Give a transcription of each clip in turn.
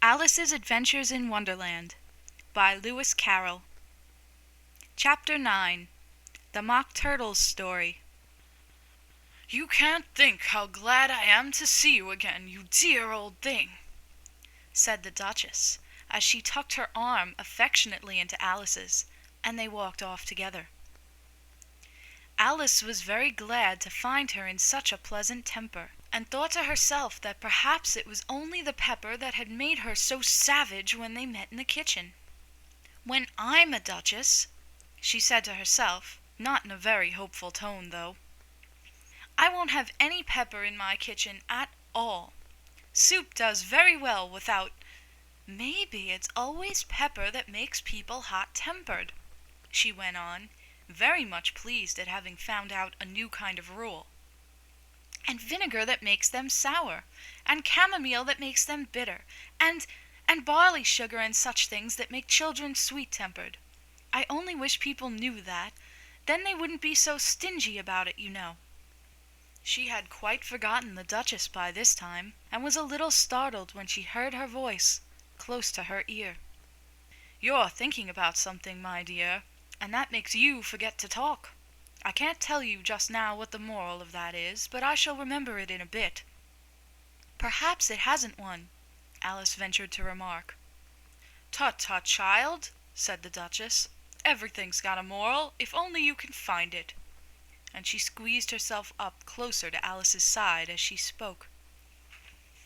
Alice's Adventures in Wonderland by Lewis Carroll. Chapter 9. The Mock Turtle's Story. "You can't think how glad I am to see you again, you dear old thing," said the Duchess, as she tucked her arm affectionately into Alice's, and they walked off together. Alice was very glad to find her in such a pleasant temper, and thought to herself that perhaps it was only the pepper that had made her so savage when they met in the kitchen. "When I'm a duchess," she said to herself, not in a very hopeful tone, though, "I won't have any pepper in my kitchen at all. Soup does very well without. Maybe it's always pepper that makes people hot-tempered," she went on, very much pleased at having found out a new kind of rule. "And vinegar that makes them sour, and chamomile that makes them bitter, and barley sugar and such things that make children sweet-tempered. I only wish people knew that. Then they wouldn't be so stingy about it, you know." She had quite forgotten the Duchess by this time, and was a little startled when she heard her voice close to her ear. "You're thinking about something, my dear, and that makes you forget to talk. I can't tell you just now what the moral of that is, but I shall remember it in a bit." "Perhaps it hasn't one," Alice ventured to remark. "Tut, tut, child," said the Duchess. "Everything's got a moral, if only you can find it." And she squeezed herself up closer to Alice's side as she spoke.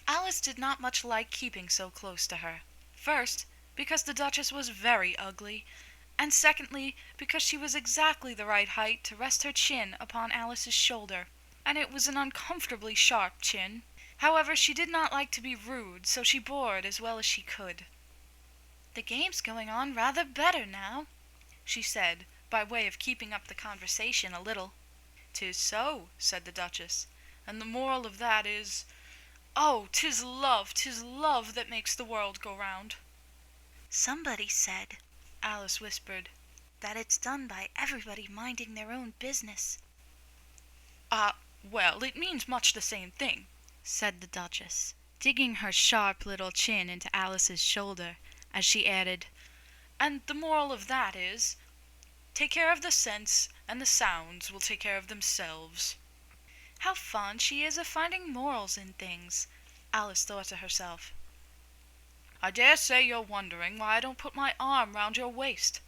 Alice did not much like keeping so close to her. First, because the Duchess was very ugly, and secondly, because she was exactly the right height to rest her chin upon Alice's shoulder, and it was an uncomfortably sharp chin. However, she did not like to be rude, so she bore it as well as she could. "The game's going on rather better now," she said, by way of keeping up the conversation a little. "'Tis so," said the Duchess, "and the moral of that is, oh, 'tis love that makes the world go round." "Somebody said," Alice whispered, "that it's done by everybody minding their own business." Well, it means much the same thing," said the Duchess, digging her sharp little chin into Alice's shoulder, as she added, "and the moral of that is, take care of the sense, and the sounds will take care of themselves." "How fond she is of finding morals in things," Alice thought to herself. "I dare say you're wondering why I don't put my arm round your waist,"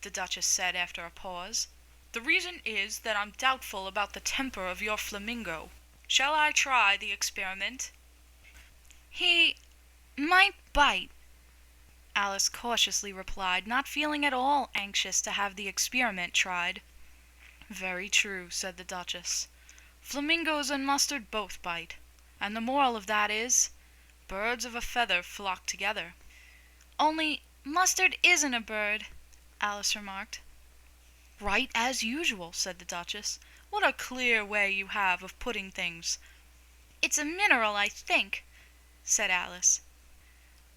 the Duchess said after a pause. "The reason is that I'm doubtful about the temper of your flamingo. Shall I try the experiment?" "He might bite," Alice cautiously replied, not feeling at all anxious to have the experiment tried. "Very true," said the Duchess. "Flamingos and mustard both bite, and the moral of that is, birds of a feather flock together." "Only mustard isn't a bird," Alice remarked. "Right as usual," said the Duchess. "What a clear way you have of putting things." "It's a mineral, I think," said Alice.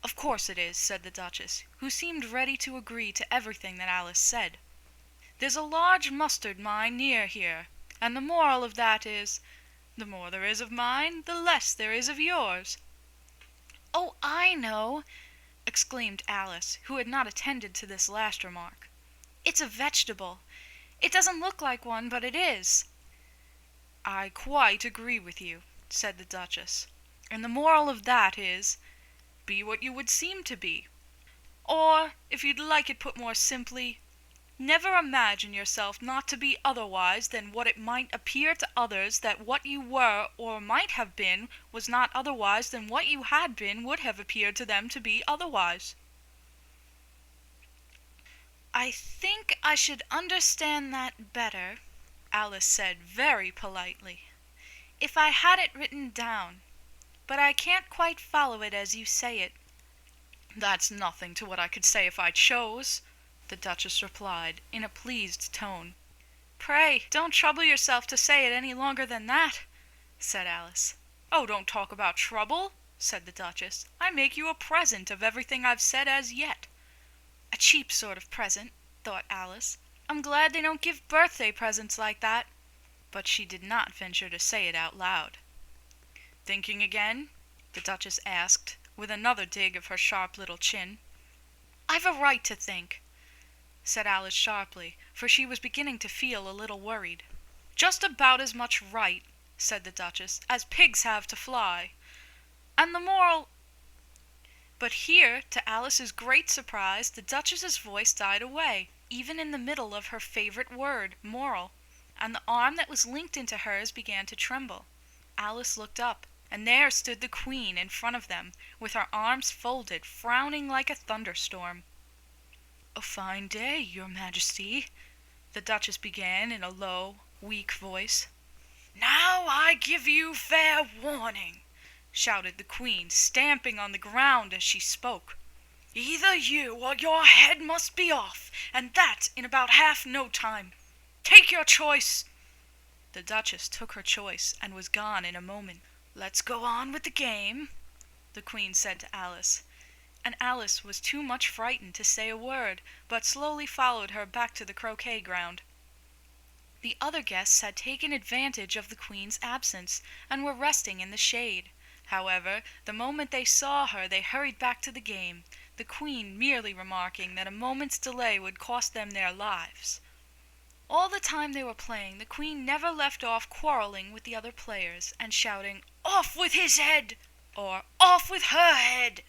"Of course it is," said the Duchess, who seemed ready to agree to everything that Alice said. "There's a large mustard mine near here, and the moral of that is, the more there is of mine, the less there is of yours." "Oh, I know!" exclaimed Alice, who had not attended to this last remark. "It's a vegetable. It doesn't look like one, but it is." "I quite agree with you," said the Duchess, "and the moral of that is, be what you would seem to be. Or, if you'd like it put more simply, never imagine yourself not to be otherwise than what it might appear to others that what you were or might have been was not otherwise than what you had been would have appeared to them to be otherwise." "I think I should understand that better," Alice said very politely, "if I had it written down, but I can't quite follow it as you say it." "That's nothing to what I could say if I chose," the Duchess replied, in a pleased tone. "Pray, don't trouble yourself to say it any longer than that," said Alice. "Oh, don't talk about trouble," said the Duchess. "I make you a present of everything I've said as yet." "A cheap sort of present," thought Alice. "I'm glad they don't give birthday presents like that." But she did not venture to say it out loud. "Thinking again?" the Duchess asked, with another dig of her sharp little chin. "I've a right to think," said Alice sharply, for she was beginning to feel a little worried. "Just about as much right," said the Duchess, "as pigs have to fly. And the moral—" But here, to Alice's great surprise, the Duchess's voice died away, even in the middle of her favorite word, moral, and the arm that was linked into hers began to tremble. Alice looked up, and there stood the Queen in front of them, with her arms folded, frowning like a thunderstorm. "A fine day, Your Majesty," the Duchess began in a low, weak voice. "Now I give you fair warning," shouted the Queen, stamping on the ground as she spoke. "Either you or your head must be off, and that in about half no time. Take your choice." The Duchess took her choice and was gone in a moment. "Let's go on with the game," the Queen said to Alice, and Alice was too much frightened to say a word, but slowly followed her back to the croquet ground. The other guests had taken advantage of the Queen's absence and were resting in the shade. However, the moment they saw her they hurried back to the game, the Queen merely remarking that a moment's delay would cost them their lives. All the time they were playing, the Queen never left off quarreling with the other players and shouting, "Off with his head!" or "Off with her head!"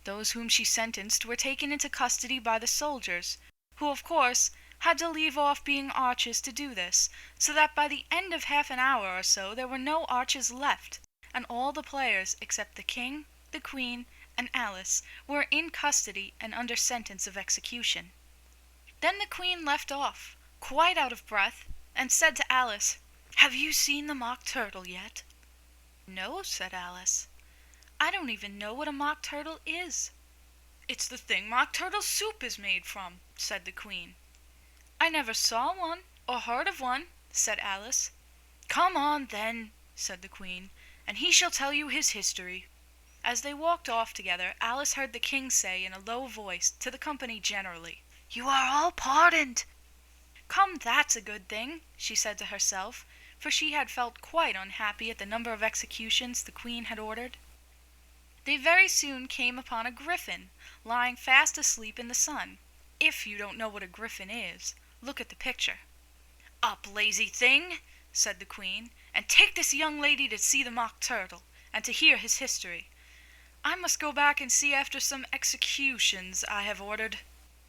Those whom she sentenced were taken into custody by the soldiers, who, of course, had to leave off being archers to do this, so that by the end of half an hour or so there were no archers left, and all the players except the King, the Queen, and Alice were in custody and under sentence of execution. Then the Queen left off, quite out of breath, and said to Alice, "Have you seen the Mock Turtle yet?" "No," said Alice. "I don't even know what a Mock Turtle is." "It's the thing Mock Turtle soup is made from," said the Queen. "I never saw one, or heard of one," said Alice. "Come on, then," said the Queen, "and he shall tell you his history." As they walked off together, Alice heard the King say in a low voice to the company generally, "You are all pardoned." "Come, that's a good thing," she said to herself, for she had felt quite unhappy at the number of executions the Queen had ordered. They very soon came upon a griffin, lying fast asleep in the sun. If you don't know what a griffin is, look at the picture. "Up, lazy thing," said the Queen, "and take this young lady to see the Mock Turtle, and to hear his history. I must go back and see after some executions I have ordered."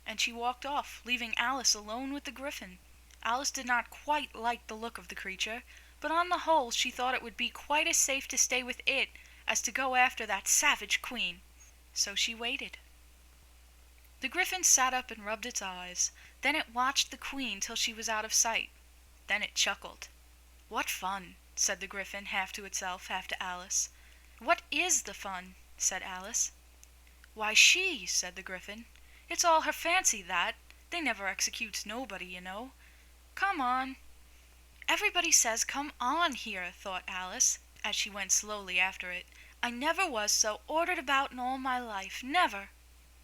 And she walked off, leaving Alice alone with the griffin. Alice did not quite like the look of the creature, but on the whole she thought it would be quite as safe to stay with it as to go after that savage Queen. So she waited. The griffin sat up and rubbed its eyes. Then it watched the Queen till she was out of sight. Then it chuckled. "What fun," said the griffin, half to itself, half to Alice. "What is the fun?" said Alice. "Why, she," said the griffin. "It's all her fancy, that. They never executes nobody, you know. Come on." "Everybody says come on here," thought Alice, as she went slowly after it. "I never was so ordered about in all my life, never."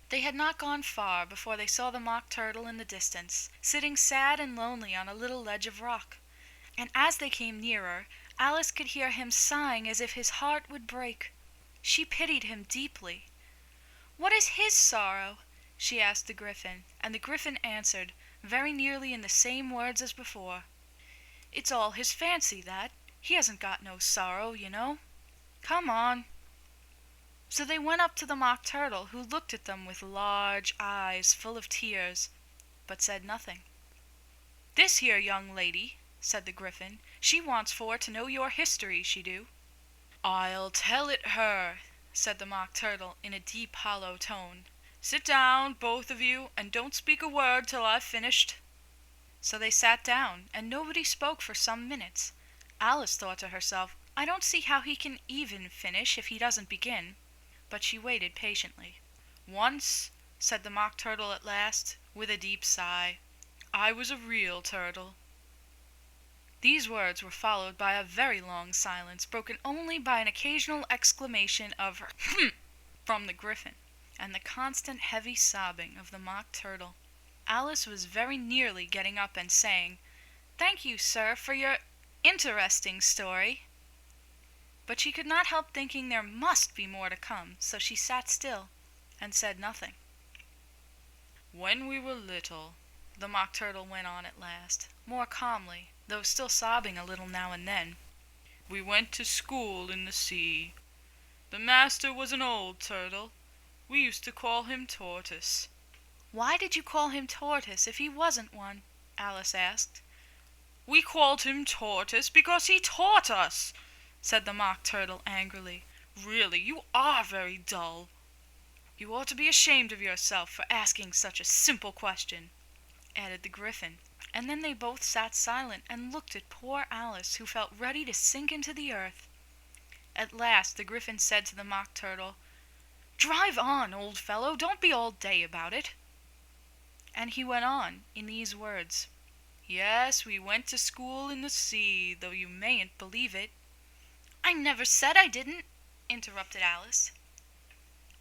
They had not gone far before they saw the Mock Turtle in the distance, sitting sad and lonely on a little ledge of rock. And as they came nearer, Alice could hear him sighing as if his heart would break. She pitied him deeply. "What is his sorrow?" she asked the griffin, and the griffin answered, very nearly in the same words as before. "It's all his fancy, that. He hasn't got no sorrow, you know. Come on." So they went up to the Mock Turtle, who looked at them with large eyes full of tears, but said nothing. "This here young lady," said the griffin, "she wants for to know your history, she do." "I'll tell it her," said the Mock Turtle in a deep, hollow tone. "Sit down, both of you, and don't speak a word till I've finished." So they sat down, and nobody spoke for some minutes. Alice thought to herself, "I don't see how he can even finish if he doesn't begin." But she waited patiently. "Once," said the Mock Turtle at last, with a deep sigh, "I was a real turtle." These words were followed by a very long silence, broken only by an occasional exclamation of "Hm!" from the griffin, and the constant heavy sobbing of the Mock Turtle. Alice was very nearly getting up and saying, "Thank you, sir, for your interesting story." but she could not help thinking there must be more to come, so she sat still and said nothing. "When we were little," the Mock Turtle went on at last, more calmly, though still sobbing a little now and then, "we went to school in the sea. The master was an old turtle. We used to call him Tortoise." "Why did you call him Tortoise if he wasn't one?" Alice asked. "We called him Tortoise because he taught us," said the Mock Turtle angrily. "Really, you are very dull." "You ought to be ashamed of yourself for asking such a simple question," added the Gryphon, and then they both sat silent and looked at poor Alice, who felt ready to sink into the earth. At last the Gryphon said to the Mock Turtle, "Drive on, old fellow, don't be all day about it." And he went on in these words, "Yes, we went to school in the sea, though you mayn't believe it." "I never said I didn't," interrupted Alice.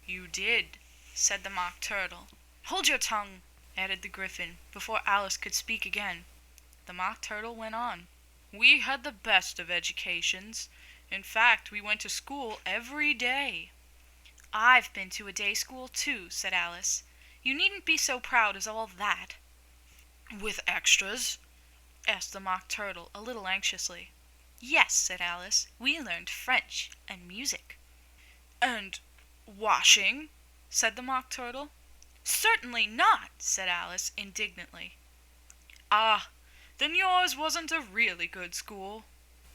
"You did," said the Mock Turtle. "Hold your tongue," added the Gryphon, before Alice could speak again. The Mock Turtle went on. "We had the best of educations. In fact, we went to school every day." "I've been to a day school too," said Alice. "You needn't be so proud as all that." "With extras?" asked the Mock Turtle a little anxiously. "Yes," said Alice. "We learned French and music." "And washing?" said the Mock Turtle. "Certainly not," said Alice indignantly. "Ah, then yours wasn't a really good school,"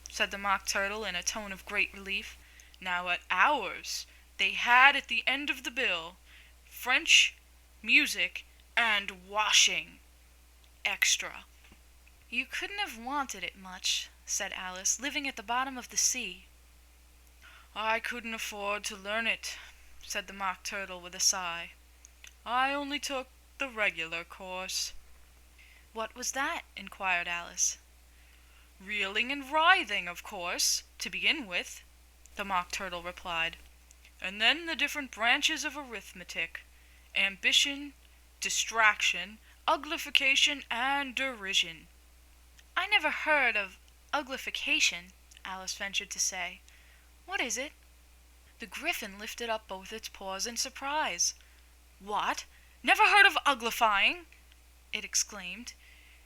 said the Mock Turtle in a tone of great relief. "Now at ours, they had at the end of the bill, French, music, and washing. Extra." "You couldn't have wanted it much," said Alice, "living at the bottom of the sea." "I couldn't afford to learn it," said the Mock Turtle with a sigh. "I only took the regular course." "What was that?" inquired Alice. "Reeling and writhing, of course, to begin with," the Mock Turtle replied. "And then the different branches of arithmetic: ambition, distraction, uglification, and derision." "I never heard of uglification," Alice ventured to say. "What is it?" The Gryphon lifted up both its paws in surprise. "What? Never heard of uglifying?" it exclaimed.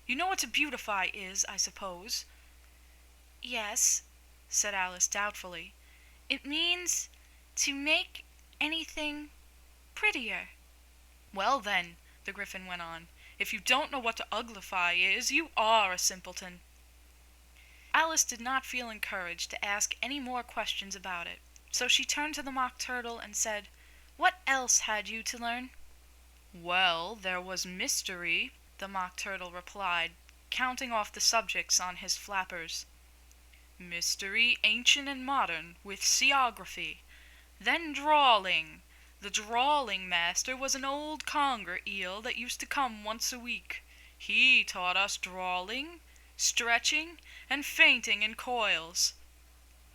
"You know what to beautify is, I suppose." "Yes," said Alice doubtfully. "It means to make anything prettier." "Well then," the Gryphon went on, "if you don't know what to uglify is, you are a simpleton." Alice did not feel encouraged to ask any more questions about it, so she turned to the Mock Turtle and said, "What else had you to learn?" "Well, there was mystery," the Mock Turtle replied, counting off the subjects on his flappers. "Mystery, ancient and modern, with seaography. Then drawling. The drawling master was an old conger eel that used to come once a week. He taught us drawling, stretching, and fainting in coils."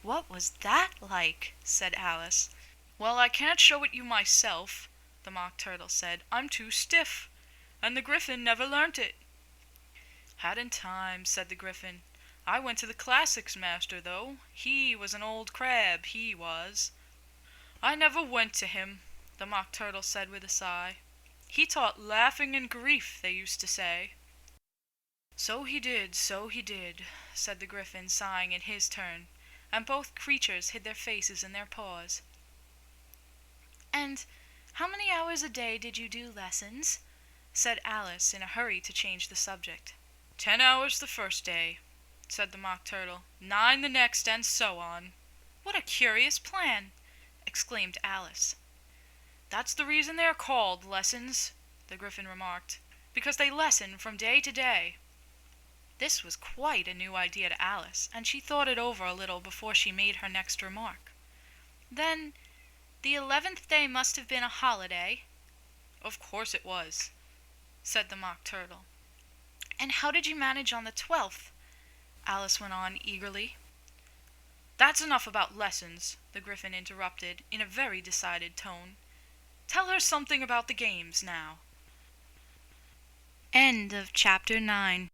"What was that like?" said Alice. "Well, I can't show it you myself," the Mock Turtle said. "I'm too stiff, and the Gryphon never learnt it." "Hadn't time," said the Gryphon. "I went to the classics master, though. He was an old crab, he was." "I never went to him," the Mock Turtle said with a sigh. "He taught laughing and grief, they used to say." So he did," said the Gryphon, sighing in his turn, and both creatures hid their faces in their paws. "And how many hours a day did you do lessons?" said Alice in a hurry to change the subject. 10 hours the first day," said the Mock Turtle, 9 the next, and so on." "What a curious plan!" exclaimed Alice. "That's the reason they are called lessons," the Gryphon remarked, "because they lesson from day to day." This was quite a new idea to Alice, and she thought it over a little before she made her next remark. "Then the 11th day must have been a holiday?" "Of course it was," said the Mock Turtle. "And how did you manage on the 12th?" Alice went on eagerly. "That's enough about lessons," the Gryphon interrupted in a very decided tone. "Tell her something about the games now." End of Chapter 9.